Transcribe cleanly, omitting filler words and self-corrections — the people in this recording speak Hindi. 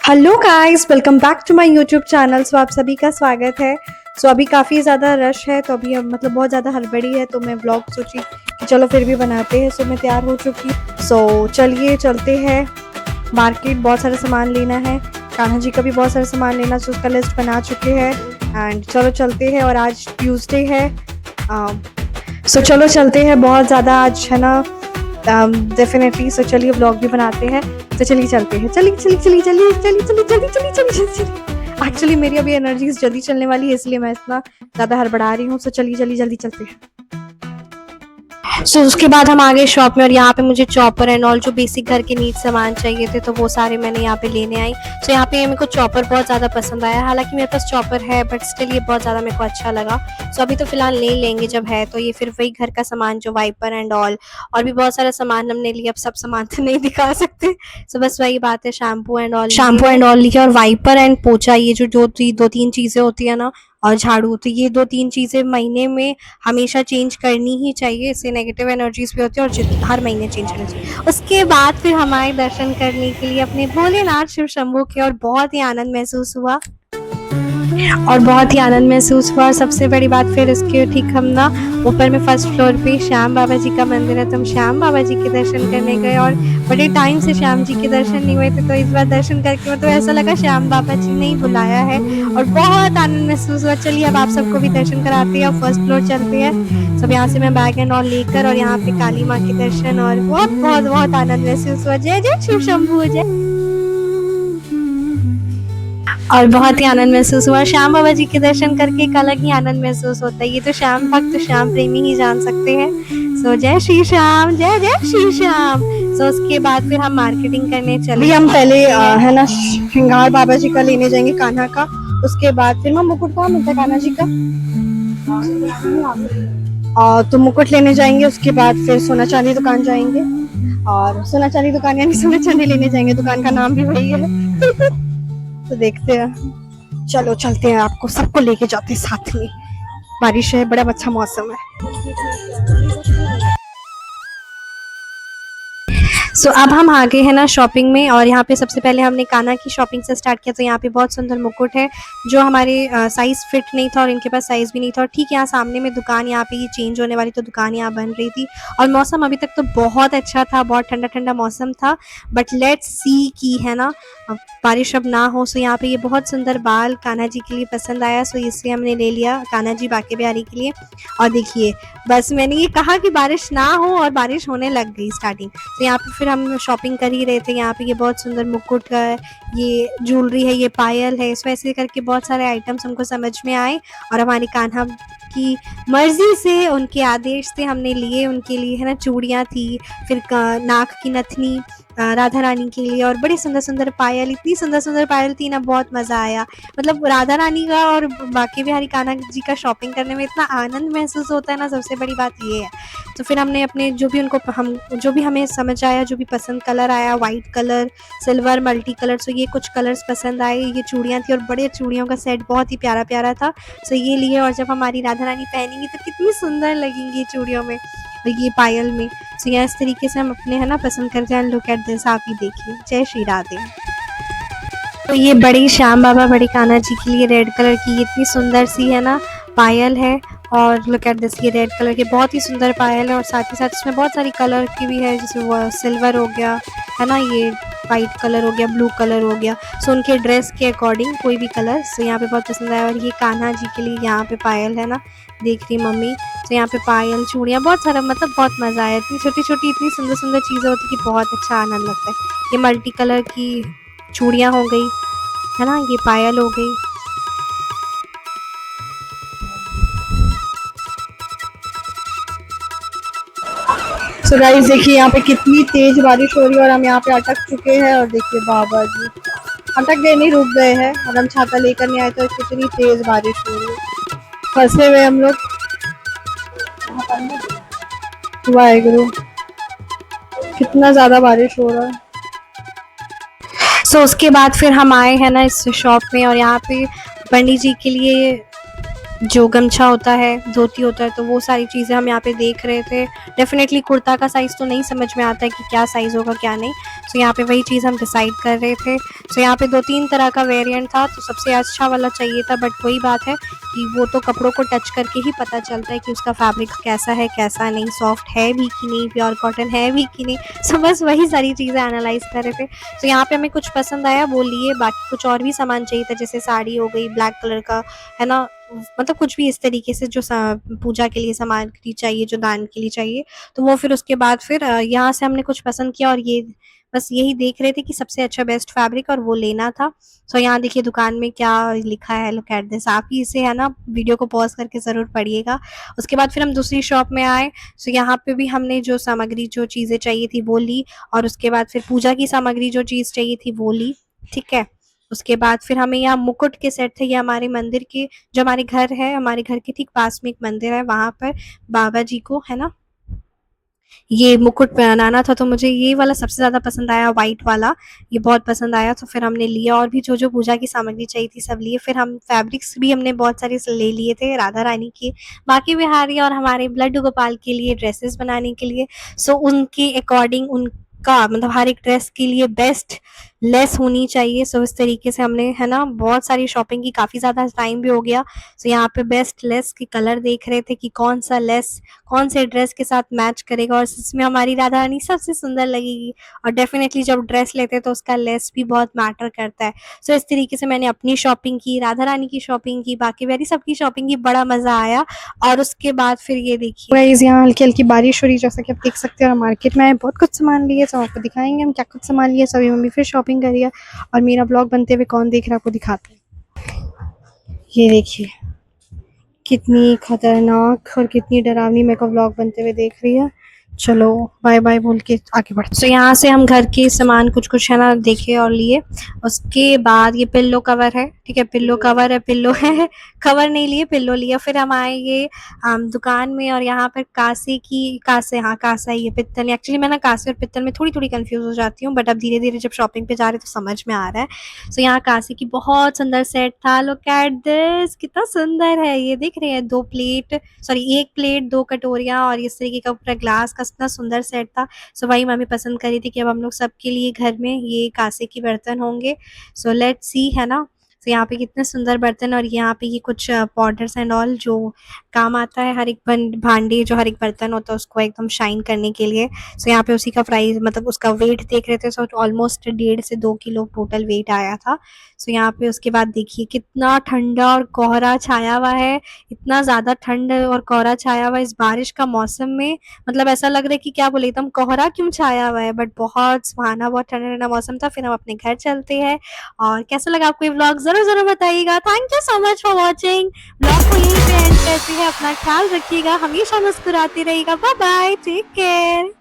Hello guys, welcome back to my YouTube channel. आप सभी का स्वागत है। अभी काफ़ी ज़्यादा रश है, तो अभी मतलब बहुत ज़्यादा हड़बड़ी है, तो मैं ब्लॉग सोची कि चलो फिर भी बनाते हैं। मैं तैयार हो चुकी हूँ। चलिए चलते हैं मार्केट। बहुत सारा सामान लेना है, कान्हा जी का भी बहुत सारा सामान लेना, तो उसका लिस्ट बना चुके हैं। एंड चलो चलते हैं। और आज ट्यूसडे है। चलो चलते हैं। बहुत ज़्यादा आज है ना, डेफिनेटली। चलिए व्लॉग भी बनाते हैं। तो चलिए चलते हैं। चलिए चलिए चलिए चलिए चलिए चलिए जल्दी चलिए चलिए चलिए। एक्चुअली मेरी अभी एनर्जीज जल्दी चलने वाली है, इसलिए मैं इतना ज़्यादा हड़बड़ा रही हूँ। चलिए चलिए जल्दी चलते हैं। उसके बाद हम आ गए शॉप में, और यहाँ पे मुझे चॉपर एंड ऑल जो बेसिक घर के नीड सामान चाहिए थे, तो वो सारे मैंने यहाँ पे लेने आई। यहाँ पे मेरे को चॉपर बहुत ज़्यादा पसंद आया। हालांकि मेरे पास चॉपर है, बट स्टिल ये बहुत ज़्यादा मेरे को अच्छा लगा। अभी तो फिलहाल ले लेंगे जब है, तो ये फिर वही घर का सामान जो वाइपर एंड ऑल, और भी बहुत सारा सामान हमने लिया। अब सब सामान तो नहीं दिखा सकते। बस वही बात है, शैम्पू एंड ऑल लिया, और वाइपर एंड पोछा, ये जो दो तीन चीज़ें होती है ना, और झाड़ू, तो ये दो तीन चीज़ें महीने में हमेशा चेंज करनी ही चाहिए। इससे नेगेटिव एनर्जीज भी होती है, और हर महीने चेंज करनी चाहिए। उसके बाद फिर हमारे दर्शन करने के लिए अपने भोलेनाथ शिव शंभू के, और बहुत ही आनंद महसूस हुआ। और सबसे बड़ी बात, फिर इसके ठीक हम ना ऊपर में फर्स्ट फ्लोर पे श्याम बाबा जी का मंदिर है, तो हम श्याम बाबा जी के दर्शन करने गए। और बड़े टाइम से श्याम जी के दर्शन नहीं हुए थे, तो इस बार दर्शन करके मतलब ऐसा लगा श्याम बाबा जी ने ही बुलाया है, और बहुत आनंद महसूस हुआ। चलिए अब आप सबको भी दर्शन कराते हैं, और फर्स्ट फ्लोर चलते हैं। सब यहाँ से मैं बैग एंड ऑल लेकर, और यहाँ पे काली माँ के दर्शन, और बहुत बहुत बहुत आनंद महसूस हुआ। जय जय शिव शंभू जय। और बहुत ही आनंद महसूस हुआ। श्याम बाबा जी के दर्शन करके एक अलग ही आनंद महसूस होता है। ये तो श्याम भक्त, श्याम प्रेमी ही जान सकते हैं। जय श्री श्याम, जय जय श्री श्याम। उसके बाद फिर हम मार्केटिंग करने चले। हम पहले है ना श्रृंगार बाबा जी का लेने जाएंगे, कान्हा का। उसके बाद फिर हम मुकुट कहाँ मिलता है कान्हा जी का, तो मुकुट लेने जाएंगे। उसके बाद फिर सोना चांदी दुकान जाएंगे, और सोना चांदी दुकान यानी सोना चांदी लेने जाएंगे। दुकान का नाम भी वही है। तो देखते हैं। चलो चलते हैं, आपको सबको लेके जाते हैं साथ में। बारिश है, बड़ा अच्छा मौसम है। अब हम आ गए हैं ना शॉपिंग में, और यहाँ पे सबसे पहले हमने कान्हा की शॉपिंग से स्टार्ट किया। तो यहाँ पे बहुत सुंदर मुकुट है, जो हमारे साइज फिट नहीं था, और इनके पास साइज भी नहीं था। और ठीक यहाँ सामने में दुकान, यहाँ पे ये चेंज होने वाली, तो दुकान यहाँ बन रही थी। और मौसम अभी तक तो बहुत अच्छा था, बहुत ठंडा ठंडा मौसम था। बट लेट्स सी की है ना बारिश अब ना हो। यहाँ पे ये बहुत सुंदर बाल कान्हा जी के लिए पसंद आया, इससे हमने ले लिया कान्हा जी बाके बिहारी के लिए। और देखिए, बस मैंने ये कहा कि बारिश ना हो, और बारिश होने लग गई स्टार्टिंग। तो यहाँ पे फिर हम शॉपिंग कर ही रहे थे। यहाँ पे ये बहुत सुंदर मुकुट का है, ये ज्वेलरी है, ये पायल है। इस ऐसे करके बहुत सारे आइटम्स हमको समझ में आए, और हमारी कान्हा की मर्जी से, उनके आदेश से हमने लिए। उनके लिए है ना चूड़ियाँ थी, फिर नाक की नथनी राधा रानी के लिए, और बड़ी सुंदर सुंदर पायल, इतनी सुंदर सुंदर पायल थी ना, बहुत मज़ा आया। मतलब राधा रानी का और बाके बिहारी कान्हा जी का शॉपिंग करने में इतना आनंद महसूस होता है ना, सबसे बड़ी बात ये है। तो फिर हमने अपने जो भी हमें समझ आया, जो भी पसंद कलर आया, white colour, silver, multi colour, ये कुछ कलर्स पसंद आए। ये चूड़ियाँ थी, और बड़े चूड़ियों का सेट बहुत ही प्यारा प्यारा था। ये लिए, और जब हमारी राधा रानी पहनेंगी तो कितनी सुंदर लगेंगी चूड़ियों में, और ये पायल में। यहाँ इस तरीके से हम अपने है ना पसंद करते हैं। लुक एट दिस, आप ही देखिए। जय श्री राधे। तो ये बड़ी श्याम बाबा, बड़ी कान्हा जी के लिए रेड कलर की इतनी सुंदर सी है ना पायल है। और लुक एट दिस, ये रेड कलर की बहुत ही सुंदर पायल है, और साथ ही साथ इसमें बहुत सारी कलर की भी है, जैसे वो सिल्वर हो गया है ना, ये वाइट कलर हो गया, ब्लू कलर हो गया। उनके ड्रेस के अकॉर्डिंग कोई भी कलर यहाँ पे बहुत पसंद आया। और ये कान्हा जी के लिए यहाँ पे पायल है ना, देख रही मम्मी। यहाँ पे पायल, चूड़ियाँ, बहुत सारा, मतलब बहुत मज़ा आया। इतनी छोटी छोटी इतनी सुंदर सुंदर चीज़ें होती कि बहुत अच्छा आनंद लगता है। ये मल्टी कलर की चूड़ियाँ हो गई है ना, ये पायल हो गई। गाइस देखिए, यहाँ पे कितनी तेज बारिश हो रही है, और हम यहाँ पे अटक चुके हैं। और देखिए बाबा जी अटक गए, नहीं रुक गए हैं, और हम छाता लेकर नहीं आए, तो कितनी तेज बारिश हो रही है। फंसे हुए हम लोग। वाहेगुरु, कितना ज्यादा बारिश हो रहा है। उसके बाद फिर हम आए हैं ना इस शॉप में, और यहाँ पे पंडित जी के लिए जो गमछा होता है, धोती होता है, तो वो सारी चीज़ें हम यहाँ पे देख रहे थे। डेफ़िनेटली कुर्ता का साइज़ तो नहीं समझ में आता है कि क्या साइज़ होगा, क्या नहीं। सो यहाँ पे वही चीज़ हम डिसाइड कर रहे थे। सो यहाँ पे 2-3 तरह का वेरिएंट था, तो सबसे अच्छा वाला चाहिए था, बट वही बात है कि वो तो कपड़ों को टच करके ही पता चलता है कि उसका फैब्रिक कैसा है, कैसा नहीं, सॉफ्ट है भी कि नहीं, प्योर कॉटन है भी कि नहीं। सो बस वही सारी चीज़ें एनालाइज़ कर रहे थे। तो यहाँ पे हमें कुछ पसंद आया वो लिए, बाकी कुछ और भी सामान चाहिए था, जैसे साड़ी हो गई ब्लैक कलर का, है ना? मतलब कुछ भी इस तरीके से जो पूजा के लिए सामग्री चाहिए, जो दान के लिए चाहिए, तो वो फिर उसके बाद फिर यहाँ से हमने कुछ पसंद किया और ये बस यही देख रहे थे कि सबसे अच्छा बेस्ट फैब्रिक और वो लेना था। सो यहाँ देखिए दुकान में क्या लिखा है, लुक एट दिस। आप ही इसे है ना वीडियो को पॉज करके ज़रूर पढ़िएगा। उसके बाद फिर हम दूसरी शॉप में आए। सो यहाँ पे भी हमने जो सामग्री, जो चीज़ें चाहिए थी वो ली, और उसके बाद फिर पूजा की सामग्री जो चीज़ चाहिए थी वो ली, ठीक है। उसके बाद फिर हमें यहाँ मुकुट के सेट थे, ये हमारे मंदिर के, जो हमारे घर है, हमारे घर के ठीक पास में एक मंदिर है, वहाँ पर बाबा जी को है ना ये मुकुट पहनाना था, तो मुझे ये वाला सबसे ज़्यादा पसंद आया, व्हाइट वाला, ये बहुत पसंद आया। तो फिर हमने लिया, और भी जो पूजा की सामग्री चाहिए थी सब लिए। फिर हम फैब्रिक्स भी हमने बहुत सारे ले लिए थे राधा रानी के, बाकी बिहारी और हमारे ब्लड गोपाल के लिए ड्रेसेस बनाने के लिए। सो उनके अकॉर्डिंग उनका मतलब हर एक ड्रेस के लिए बेस्ट लेस होनी चाहिए। सो इस तरीके से हमने है ना बहुत सारी शॉपिंग की, काफ़ी ज़्यादा टाइम भी हो गया। सो यहाँ पे बेस्ट लेस के कलर देख रहे थे कि कौन सा लेस कौन से ड्रेस के साथ मैच करेगा और इसमें हमारी राधा रानी सबसे सुंदर लगेगी। और डेफिनेटली जब ड्रेस लेते हैं तो उसका लेस भी बहुत मैटर करता है। सो इस तरीके से मैंने अपनी शॉपिंग की, राधा रानी की शॉपिंग की, बाकी वेरी सबकी शॉपिंग की, बड़ा मज़ा आया। और उसके बाद फिर ये देखिए गाइस, यहाँ हल्की हल्की बारिश हो रही है, जैसा कि आप देख सकते हैं। और मार्केट में आए, बहुत कुछ सामान लिए, सब आपको दिखाएंगे हम क्या कुछ सामान लिए। सभी मम्मी फिर शॉपिंग करी है, और मेरा ब्लॉग बनते हुए कौन देख रहा है आपको दिखाते हैं। ये देखिए कितनी खतरनाक और कितनी डरावनी मेरे को व्लॉग बनते हुए देख रही है। चलो बाय बाय बोल के आगे बढ़ते। तो यहाँ से हम घर के सामान कुछ कुछ है ना देखे और लिए। उसके बाद ये पिल्लो कवर है, ठीक है, पिल्लो कवर है, पिल्लो है कवर नहीं लिए, पिल्लो लिया। फिर हम आए ये दुकान में, और यहाँ पर कासे, हाँ कासा ही है, पित्तल। एक्चुअली मैं ना कासे और पित्तल में थोड़ी थोड़ी कंफ्यूज हो जाती हूँ, बट अब धीरे धीरे जब शॉपिंग पे जा रहे तो समझ में आ रहा है। सो यहाँ कासे की बहुत सुंदर सेट था, लुक एट दिस, कितना सुंदर है। ये देख रहे हैं, 1 प्लेट 2 कटोरियाँ और इस तरीके का पूरा ग्लास का इतना सुंदर सेट था। सो वही मम्मी पसंद करी थी कि अब हम लोग सबके लिए घर में ये कांसे के बर्तन होंगे। सो लेट्स सी, है ना। तो यहाँ पे कितने सुंदर बर्तन, और यहाँ पे ये कुछ पाउडर्स एंड ऑल जो काम आता है, हर एक भांडे, जो हर एक बर्तन होता है उसको एकदम शाइन करने के लिए। सो यहाँ पे उसी का प्राइस, मतलब उसका वेट देख रहे थे। सो ऑलमोस्ट 1.5 से 2 किलो टोटल वेट आया था। सो यहाँ पे उसके बाद देखिए कितना ठंडा और कोहरा छाया हुआ है, इतना ज़्यादा ठंड और कोहरा छाया हुआ है इस बारिश का मौसम में। मतलब ऐसा लग रहा है कि क्या बोले, एकदम कोहरा क्यों छाया हुआ है, बट बहुत सुहाना, बहुत ठंडा ठंडा मौसम था। फिर हम अपने घर चलते हैं। और कैसा लगा आपको ये व्लॉग ज़रूर ज़रूर बताइएगा। Thank you so much for watching. Vlog को यहीं पे एंड करते हैं। अपना ख्याल रखिएगा, हमेशा मुस्कुराते रहिएगा। Bye bye, take care.